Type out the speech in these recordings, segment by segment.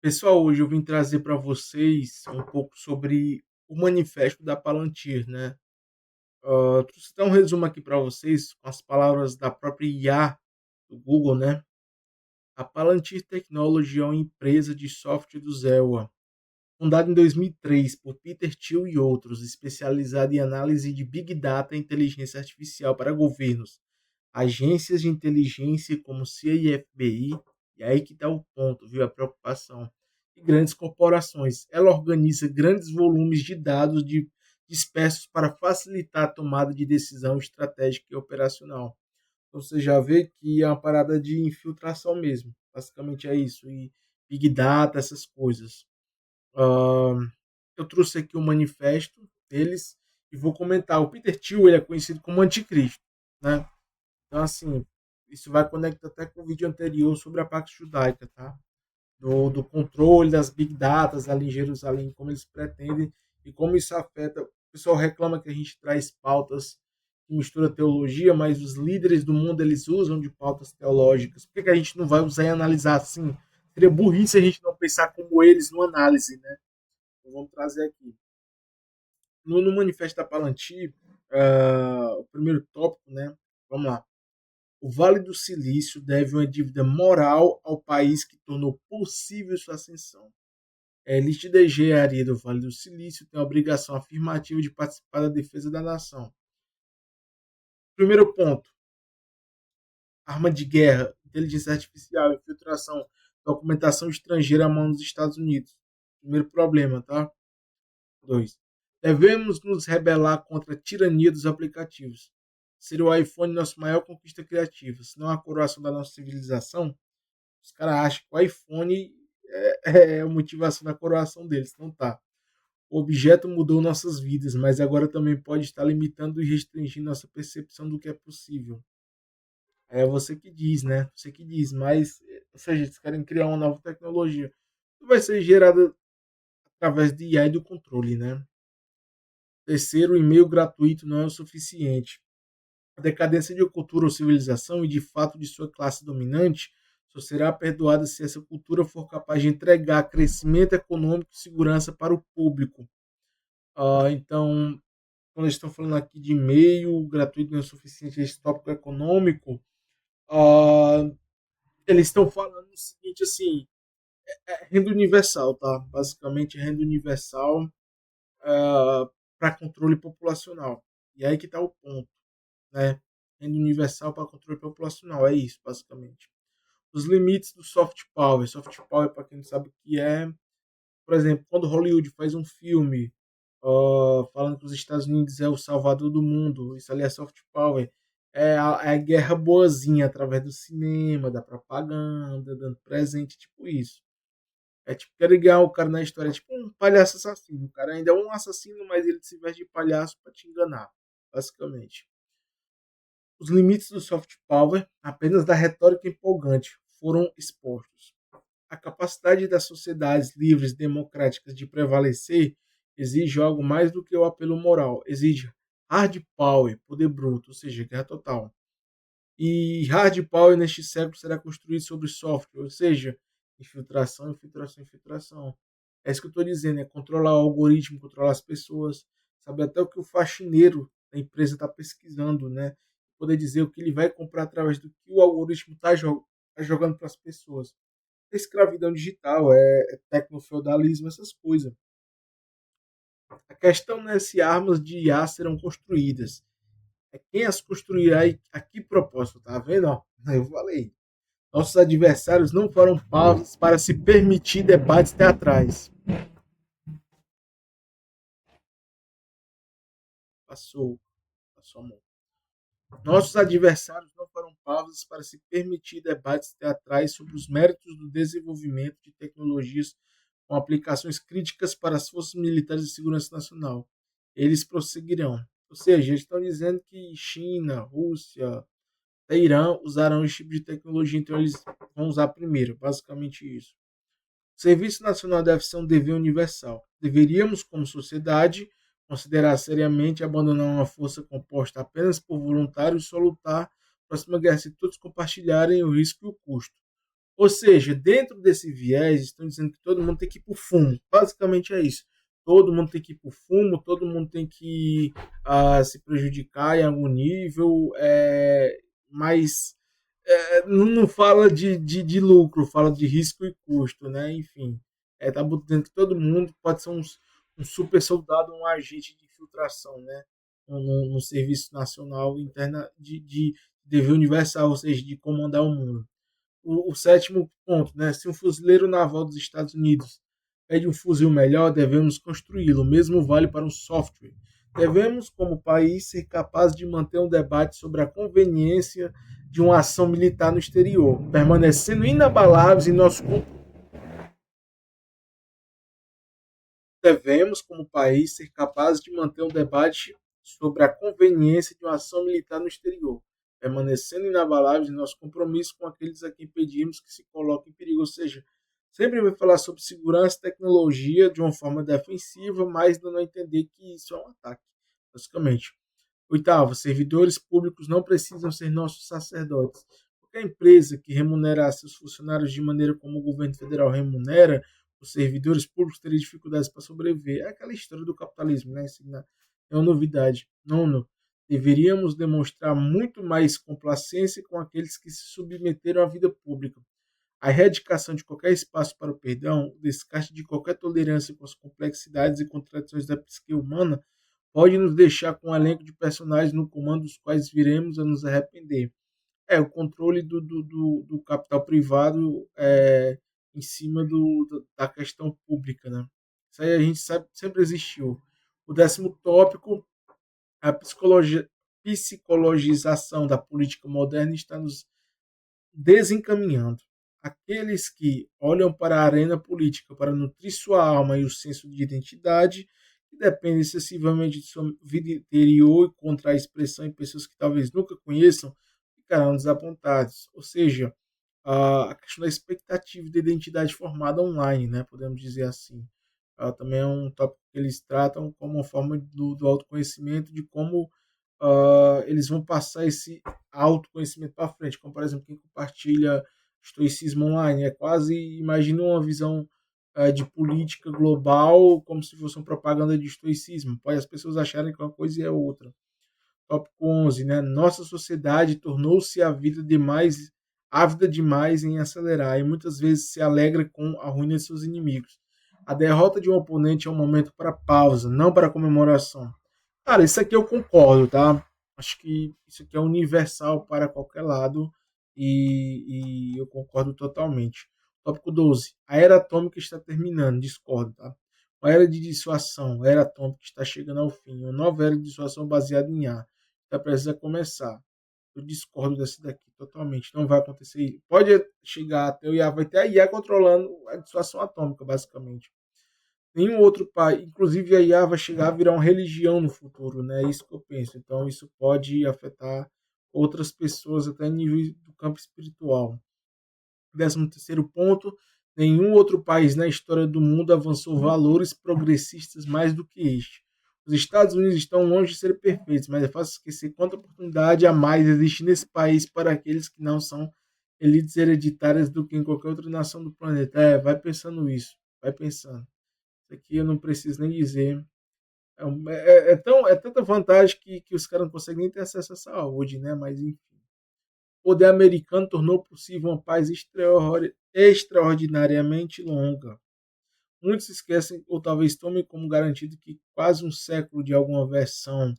Pessoal, hoje eu vim trazer para vocês um pouco sobre o manifesto da Palantir, né? Trouxe até um resumo aqui para vocês com as palavras da própria IA do Google, né? A Palantir Technology é uma empresa de software do Zella, fundada em 2003 por Peter Thiel e outros, especializada em análise de Big Data e inteligência artificial para governos, agências de inteligência como CIA e FBI, e aí que está o ponto, viu? A preocupação. E grandes corporações. Ela organiza grandes volumes de dados dispersos para facilitar a tomada de decisão estratégica e operacional. Então você já vê que é uma parada de infiltração mesmo. Basicamente é isso. E Big Data, essas coisas. Ah, eu trouxe aqui o manifesto deles e vou comentar. O Peter Thiel ele é conhecido como anticristo, né? Então, assim, isso vai conectar até com o vídeo anterior sobre a Pax Judaica, tá? Do controle das Big Datas ali em Jerusalém, como eles pretendem e como isso afeta. O pessoal reclama que a gente traz pautas que mistura teologia, mas os líderes do mundo eles usam de pautas teológicas. Por que a gente não vai usar e analisar assim? Seria burrice a gente não pensar como eles no análise, né? Então, vamos trazer aqui. No Manifesto da Palantir, o primeiro tópico, né? Vamos lá. O Vale do Silício deve uma dívida moral ao país que tornou possível sua ascensão. A elite da engenharia do Vale do Silício tem a obrigação afirmativa de participar da defesa da nação. Primeiro ponto: arma de guerra, inteligência artificial, infiltração, documentação estrangeira à mão dos Estados Unidos. Primeiro problema, tá? 2. Devemos nos rebelar contra a tirania dos aplicativos. Seria o iPhone nossa maior conquista criativa, se não a coroação da nossa civilização. Os caras acham que o iPhone é a motivação da coroação deles. Não tá. O objeto mudou nossas vidas, mas agora também pode estar limitando e restringindo nossa percepção do que é possível. É você que diz, né? Você que diz, mas, ou seja, eles querem criar uma nova tecnologia que vai ser gerada através de IA e do controle, né? Terceiro, o e-mail gratuito não é o suficiente. A decadência de cultura ou civilização e de fato de sua classe dominante só será perdoada se essa cultura for capaz de entregar crescimento econômico e segurança para o público. Então, quando eles estão falando aqui de e-mail gratuito não é suficiente, esse tópico econômico, ah, eles estão falando o seguinte, assim, renda universal, tá? Basicamente, renda universal para controle populacional. E aí que está o ponto, né? Renda universal para controle populacional, é isso, basicamente. Os limites do soft power. Soft power, para quem não sabe o que é, por exemplo, quando Hollywood faz um filme falando que os Estados Unidos é o salvador do mundo, isso ali é soft power. É a guerra boazinha através do cinema, da propaganda, dando presente, tipo isso. É tipo, quer ligar o cara na história, é tipo um palhaço assassino. O cara ainda é um assassino, mas ele se veste de palhaço para te enganar, basicamente. Os limites do soft power, apenas da retórica empolgante, foram expostos. A capacidade das sociedades livres e democráticas de prevalecer exige algo mais do que o apelo moral. Exige hard power, poder bruto, ou seja, guerra total. E hard power neste século será construído sobre software, ou seja, infiltração, infiltração, infiltração. É isso que eu estou dizendo, é controlar o algoritmo, controlar as pessoas, saber até o que o faxineiro da empresa está pesquisando, né? Poder dizer o que ele vai comprar através do que o algoritmo está jogando para as pessoas. É escravidão digital, é tecnofeudalismo, essas coisas. A questão não é se armas de IA serão construídas. É quem as construirá e a que propósito, tá vendo? Ó, eu falei. Nossos adversários não foram pausas para se permitir debates teatrais. Passou, passou a mão. Nossos adversários não foram pausas para se permitir debates teatrais sobre os méritos do desenvolvimento de tecnologias com aplicações críticas para as forças militares de segurança nacional. Eles prosseguirão. Ou seja, eles estão dizendo que China, Rússia, Irã usarão esse tipo de tecnologia, então eles vão usar primeiro, basicamente isso. O Serviço Nacional deve ser um dever universal. Deveríamos, como sociedade, considerar seriamente abandonar uma força composta apenas por voluntários e só lutar a próxima guerra se todos compartilharem o risco e o custo. Ou seja, dentro desse viés, estão dizendo que todo mundo tem que ir para o fumo. Basicamente é isso. Todo mundo tem que ir para o fumo, todo mundo tem que se prejudicar em algum nível, mas não fala de lucro, fala de risco e custo, né? Enfim, tá botando que todo mundo pode ser um super soldado, um agente de infiltração, né? No Serviço Nacional Interna de dever universal, ou seja, de comandar o mundo. O sétimo ponto, né? Se um fuzileiro naval dos Estados Unidos pede um fuzil melhor, devemos construí-lo. O mesmo vale para um software. Devemos, como país, ser capazes de manter um debate sobre a conveniência de uma ação militar no exterior, permanecendo inabaláveis em nosso devemos, como país, ser capazes de manter um debate sobre a conveniência de uma ação militar no exterior, permanecendo inabaláveis em nosso compromisso com aqueles a quem pedimos que se coloquem em perigo. Ou seja, sempre vai falar sobre segurança e tecnologia de uma forma defensiva, mas dando a entender que isso é um ataque, basicamente. Oitavo, servidores públicos não precisam ser nossos sacerdotes. Qualquer empresa que remunerar seus funcionários de maneira como o governo federal remunera, os servidores públicos teriam dificuldades para sobreviver. É aquela história do capitalismo, né? Isso não é uma novidade. Nono, deveríamos demonstrar muito mais complacência com aqueles que se submeteram à vida pública. A erradicação de qualquer espaço para o perdão, o descarte de qualquer tolerância com as complexidades e contradições da psique humana, pode nos deixar com um elenco de personagens no comando dos quais viremos a nos arrepender. O controle do capital privado em cima da questão pública, né? Isso aí a gente sabe, sempre existiu. O décimo tópico, a psicologização da política moderna está nos desencaminhando. Aqueles que olham para a arena política para nutrir sua alma e o senso de identidade, que dependem excessivamente de sua vida interior e contra a expressão em pessoas que talvez nunca conheçam, ficarão desapontados. Ou seja, a questão da expectativa de identidade formada online, né, podemos dizer assim. Também é um tópico que eles tratam como uma forma do autoconhecimento, de como eles vão passar esse autoconhecimento para frente. Como, por exemplo, quem compartilha estoicismo online. É quase, imagina uma visão de política global como se fosse uma propaganda de estoicismo. Pode as pessoas acharem que uma coisa é outra. Tópico 11, né? Nossa sociedade tornou-se ávida demais em acelerar e muitas vezes se alegra com a ruína de seus inimigos. A derrota de um oponente é um momento para pausa, não para comemoração. Cara, isso aqui eu concordo, tá? Acho que isso aqui é universal para qualquer lado e eu concordo totalmente. Tópico 12. A era atômica está terminando, discordo, tá? A era de dissuasão, a era atômica está chegando ao fim. Uma nova era de dissuasão baseada em ar. Está prestes a começar. Eu discordo dessa daqui totalmente. Não vai acontecer isso. Pode chegar até o IA, vai ter a IA controlando a dissuasão atômica, basicamente. Nenhum outro país, inclusive a IA vai chegar a virar uma religião no futuro, né? É isso que eu penso. Então isso pode afetar outras pessoas até nível do campo espiritual. 13º ponto, nenhum outro país na história do mundo avançou valores progressistas mais do que este. Os Estados Unidos estão longe de serem perfeitos, mas é fácil esquecer quanta oportunidade a mais existe nesse país para aqueles que não são elites hereditárias do que em qualquer outra nação do planeta. Vai pensando isso, vai pensando. Isso aqui eu não preciso nem dizer. É tanta vantagem que os caras não conseguem nem ter acesso à saúde, né? Mas enfim. O poder americano tornou possível uma paz extraordinariamente longa. Muitos esquecem ou talvez tomem como garantido que quase um século de alguma versão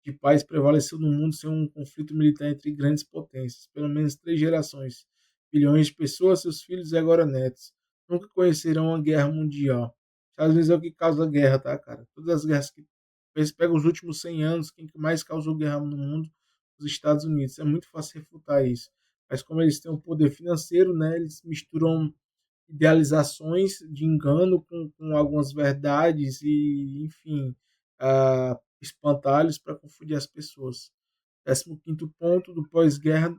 de paz prevaleceu no mundo sem um conflito militar entre grandes potências. Pelo menos 3 gerações, bilhões de pessoas, seus filhos e agora netos, nunca conhecerão uma guerra mundial. Estados Unidos é o que causa a guerra, tá, cara? Todas as guerras que você pega os últimos 100 anos, quem que mais causou guerra no mundo? Os Estados Unidos. É muito fácil refutar isso. Mas como eles têm um poder financeiro, né, eles misturam idealizações de engano com algumas verdades e, enfim, espantalhos para confundir as pessoas. 15º ponto do pós-guerra.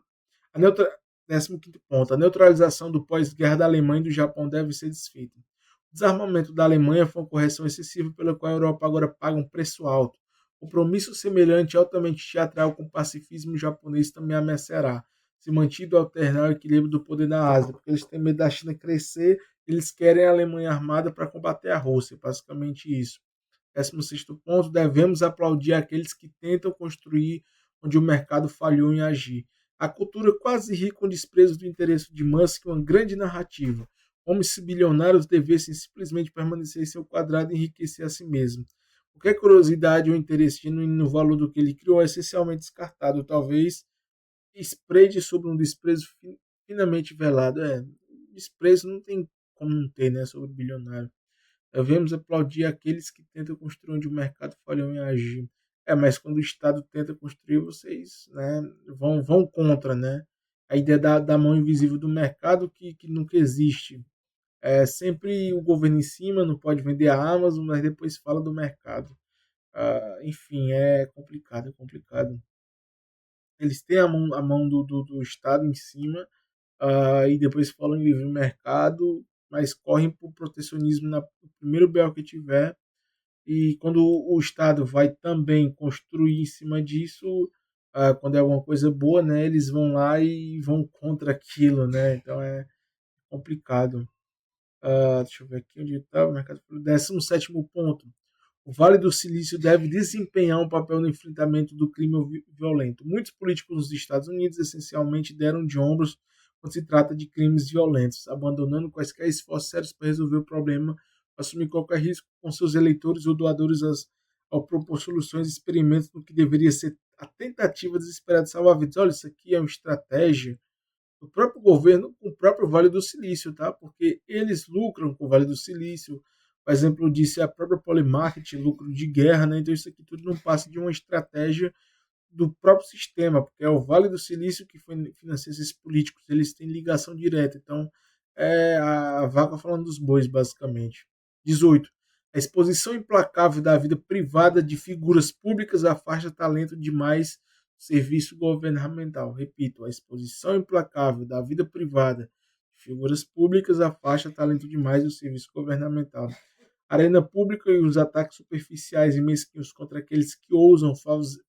A neutra... 15º ponto. A neutralização do pós-guerra da Alemanha e do Japão deve ser desfeita. O desarmamento da Alemanha foi uma correção excessiva pela qual a Europa agora paga um preço alto. Compromisso semelhante altamente teatral com o pacifismo japonês também ameaçará. se mantido alternar o equilíbrio do poder na Ásia, porque eles têm medo da China crescer, eles querem a Alemanha armada para combater a Rússia, basicamente isso. 16º ponto, devemos aplaudir aqueles que tentam construir onde o mercado falhou em agir. A cultura quase ri com desprezo do interesse de Musk uma grande narrativa, como se bilionários devessem simplesmente permanecer em seu quadrado e enriquecer a si mesmos. Qualquer curiosidade ou interesse genuíno no valor do que ele criou é essencialmente descartado, talvez espreite sobre um desprezo finamente velado. Desprezo não tem como não ter, né, sobre o bilionário. Devemos aplaudir aqueles que tentam construir onde o mercado falhou em agir. Mas quando o Estado tenta construir, vocês, né, vão contra, né? A ideia da mão invisível do mercado que nunca existe. É sempre o governo em cima, não pode vender a Amazon, mas depois fala do mercado. Enfim, é complicado, é complicado. Eles têm a mão do Estado em cima, e depois falam em livre mercado, mas correm por protecionismo no primeiro BO que tiver. E quando o Estado vai também construir em cima disso, quando é alguma coisa boa, né, eles vão lá e vão contra aquilo, né? Então é complicado. Deixa eu ver aqui onde está o mercado. 17º ponto. O Vale do Silício deve desempenhar um papel no enfrentamento do crime violento. Muitos políticos nos Estados Unidos essencialmente deram de ombros quando se trata de crimes violentos, abandonando quaisquer esforços sérios para resolver o problema, assumir qualquer risco com seus eleitores ou doadores ao propor soluções e experimentos no que deveria ser a tentativa desesperada de salvar vidas. Olha, isso aqui é uma estratégia do próprio governo com o próprio Vale do Silício, tá? Porque eles lucram com o Vale do Silício. Por exemplo, disse a própria Polymarket, lucro de guerra, né? Então isso aqui tudo não passa de uma estratégia do próprio sistema, porque é o Vale do Silício que financia esses políticos, eles têm ligação direta. Então, é a vaca falando dos bois, basicamente. 18. A exposição implacável da vida privada de figuras públicas afasta talento demais do serviço governamental. Repito, a exposição implacável da vida privada de figuras públicas afasta talento demais do serviço governamental. A arena pública e os ataques superficiais e mesquinhos contra aqueles que ousam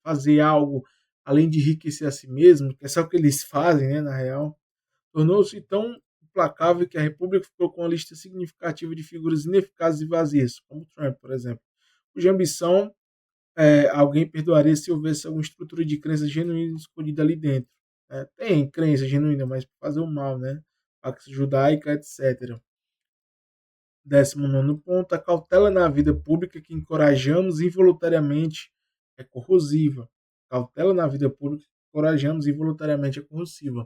fazer algo além de enriquecer a si mesmo, que é só o que eles fazem, né, na real, tornou-se tão implacável que a República ficou com uma lista significativa de figuras ineficazes e vazias, como Trump, por exemplo, cuja ambição alguém perdoaria se houvesse alguma estrutura de crença genuína escondida ali dentro. Tem crença genuína, mas para fazer o mal, né? Pax judaica, etc. 19º ponto, a cautela na vida pública que encorajamos involuntariamente é corrosiva. Cautela na vida pública que encorajamos involuntariamente é corrosiva.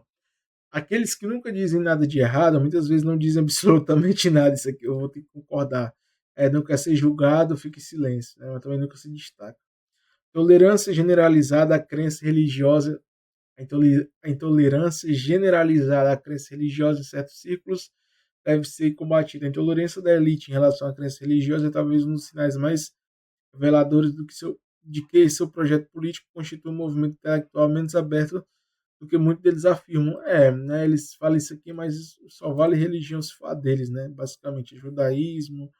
Aqueles que nunca dizem nada de errado, muitas vezes não dizem absolutamente nada. Isso aqui eu vou ter que concordar. Não quer ser julgado, fica em silêncio, né? Mas também nunca se destaca. Tolerância generalizada à crença religiosa. A intolerância generalizada à crença religiosa em certos círculos deve ser combatida. A intolerância da elite em relação à crença religiosa é talvez um dos sinais mais reveladores de que seu projeto político constitui um movimento intelectual menos aberto do que muitos deles afirmam. Né, eles falam isso aqui, mas só vale religião se for deles, né? Basicamente, judaísmo,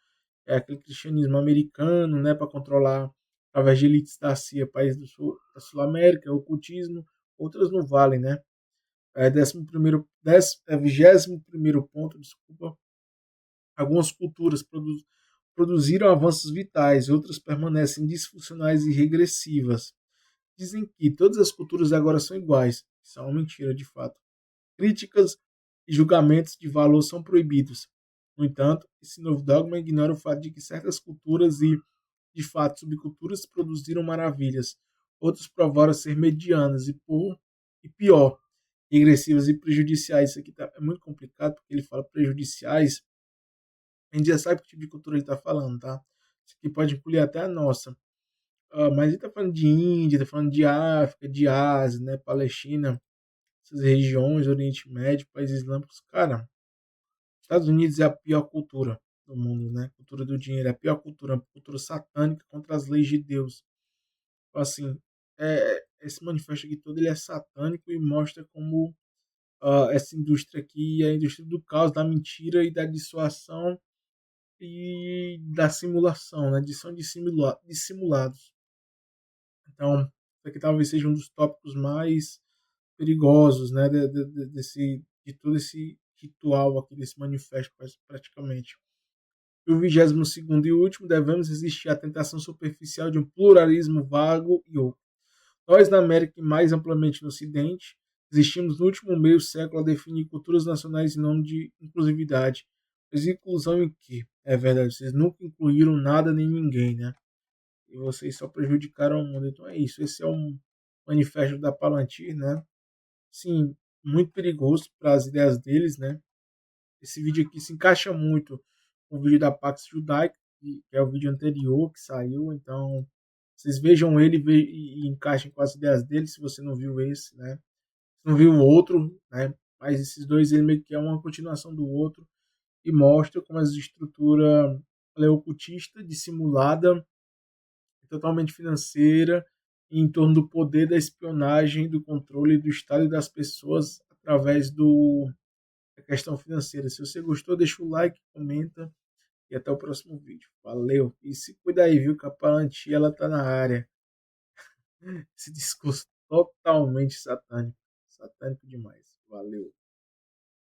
aquele cristianismo americano, né, para controlar através de elites da CIA, países da Sul-América, ocultismo, outras não valem, né? 21º ponto, desculpa. Algumas culturas produziram avanços vitais, outras permanecem disfuncionais e regressivas. Dizem que todas as culturas agora são iguais. Isso é uma mentira, de fato. Críticas e julgamentos de valor são proibidos. No entanto, esse novo dogma ignora o fato de que certas culturas e, de fato, subculturas produziram maravilhas. Outras provaram ser medianas e pior, regressivas e prejudiciais. Isso aqui é muito complicado, porque ele fala prejudiciais. A gente já sabe que tipo de cultura ele está falando, tá? Isso aqui pode incluir até a nossa. Mas ele está falando de Índia, está falando de África, de Ásia, né? Palestina, essas regiões, Oriente Médio, países islâmicos. Cara, Estados Unidos é a pior cultura do mundo, né? Cultura do dinheiro, é a pior cultura, uma cultura satânica contra as leis de Deus. Então, assim, esse manifesto aqui todo ele é satânico e mostra como essa indústria aqui é a indústria do caos, da mentira e da dissuasão e da simulação, né? Edição de simulados. Então, isso aqui talvez seja um dos tópicos mais perigosos, né, de todo esse ritual aqui, desse manifesto, praticamente. E o 22º e último, devemos resistir à tentação superficial de um pluralismo vago e oco. Nós, na América e mais amplamente no Ocidente, existimos no último meio século a definir culturas nacionais em nome de inclusividade. Mas inclusão em quê? É verdade, vocês nunca incluíram nada nem ninguém, né? E vocês só prejudicaram o mundo. Então é isso. Esse é um manifesto da Palantir, né? Sim, muito perigoso para as ideias deles, né? Esse vídeo aqui se encaixa muito com o vídeo da Pax Judaica, que é o vídeo anterior que saiu. Então, vocês vejam ele e encaixem com as ideias dele, se você não viu esse, né? Se não viu o outro, né? Mas esses dois, ele meio que é uma continuação do outro e mostra como essa estrutura ela é ocultista, dissimulada, totalmente financeira, em torno do poder da espionagem, do controle do Estado e das pessoas através da questão financeira. Se você gostou, deixa o like, comenta e até o próximo vídeo. Valeu! E se cuida aí, viu? Que a Palantir, ela tá na área. Esse discurso totalmente satânico. Satânico demais.